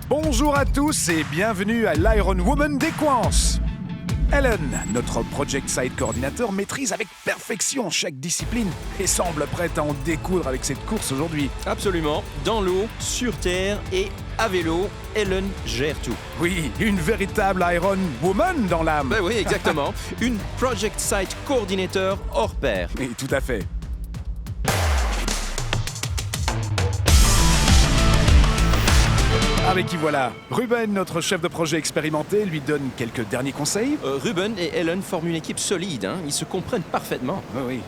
Bonjour à tous et bienvenue à l'Iron Woman d'Equance. Ellen, notre Project Site Coordinator, maîtrise avec perfection chaque discipline et semble prête à en découdre avec cette course aujourd'hui. Absolument. Dans l'eau, sur terre et à vélo, Ellen gère tout. Oui, une véritable Iron Woman dans l'âme. Ben oui, exactement. Une Project Site Coordinator hors pair. Oui, tout à fait. Avec qui voilà, Ruben, notre chef de projet expérimenté, lui donne quelques derniers conseils. Ruben et Ellen forment une équipe solide, hein. Ils se comprennent parfaitement. Oui.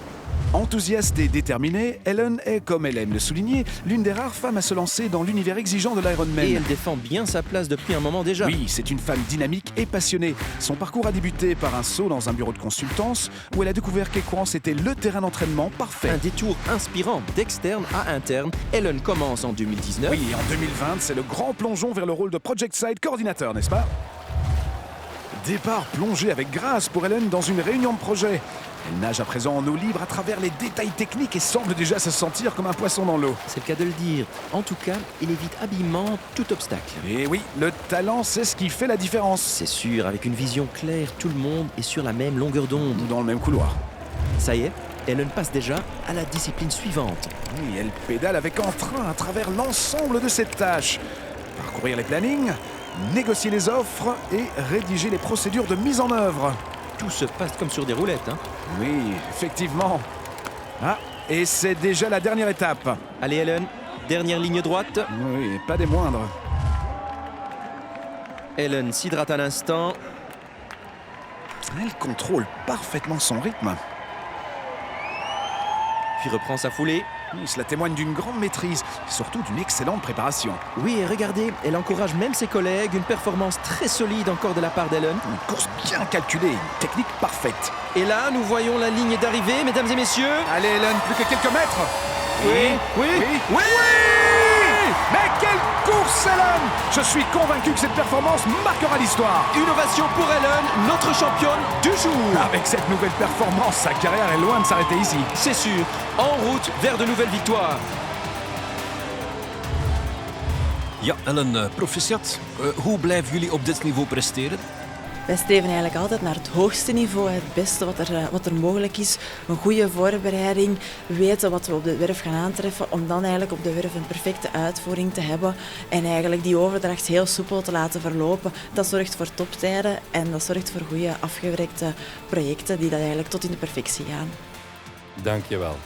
Enthousiaste et déterminée, Ellen est, comme elle aime le souligner, l'une des rares femmes à se lancer dans l'univers exigeant de l'Ironman. Et elle défend bien sa place depuis un moment déjà. Oui, c'est une femme dynamique et passionnée. Son parcours a débuté par un saut dans un bureau de consultance où elle a découvert qu'Equance était le terrain d'entraînement parfait. Un détour inspirant d'externe à interne. Ellen commence en 2019. Oui, et en 2020, c'est le grand plongeon vers le rôle de Project Site Coordinator, n'est-ce pas? Départ plongé avec grâce pour Ellen dans une réunion de projet. Elle nage à présent en eau libre à travers les détails techniques et semble déjà se sentir comme un poisson dans l'eau. C'est le cas de le dire. En tout cas, il évite habilement tout obstacle. Et oui, le talent, c'est ce qui fait la différence. C'est sûr, avec une vision claire, tout le monde est sur la même longueur d'onde. Dans le même couloir. Ça y est, Ellen passe déjà à la discipline suivante. Oui, elle pédale avec entrain à travers l'ensemble de cette tâche. Parcourir les plannings, négocier les offres et rédiger les procédures de mise en œuvre. Tout se passe comme sur des roulettes, hein. Oui, effectivement. Ah, et c'est déjà la dernière étape. Allez Ellen, dernière ligne droite. Oui, pas des moindres. Ellen s'hydrate un instant. Elle contrôle parfaitement son rythme. Puis reprend sa foulée. Oui, cela témoigne d'une grande maîtrise et surtout d'une excellente préparation. Oui, et regardez, elle encourage même ses collègues, une performance très solide encore de la part d'Ellen. Une course bien calculée, une technique parfaite. Et là, nous voyons la ligne d'arrivée, mesdames et messieurs. Allez Ellen, plus que quelques mètres. Oui. Mais quelle course Ellen! Je suis convaincu que cette performance marquera l'histoire. Une ovation pour Ellen, notre championne du jour. Avec cette nouvelle performance, sa carrière est loin de s'arrêter ici. C'est sûr, en route vers de nouvelles victoires. Ja, Ellen, proficiat. Hoe blijven jullie op dit niveau presteren? Wij streven eigenlijk altijd naar het hoogste niveau, het beste wat er mogelijk is. Een goede voorbereiding, weten wat we op de werf gaan aantreffen, om dan eigenlijk op de werf een perfecte uitvoering te hebben en eigenlijk die overdracht heel soepel te laten verlopen. Dat zorgt voor toptijden en dat zorgt voor goede afgewerkte projecten die dat eigenlijk tot in de perfectie gaan. Dank je wel.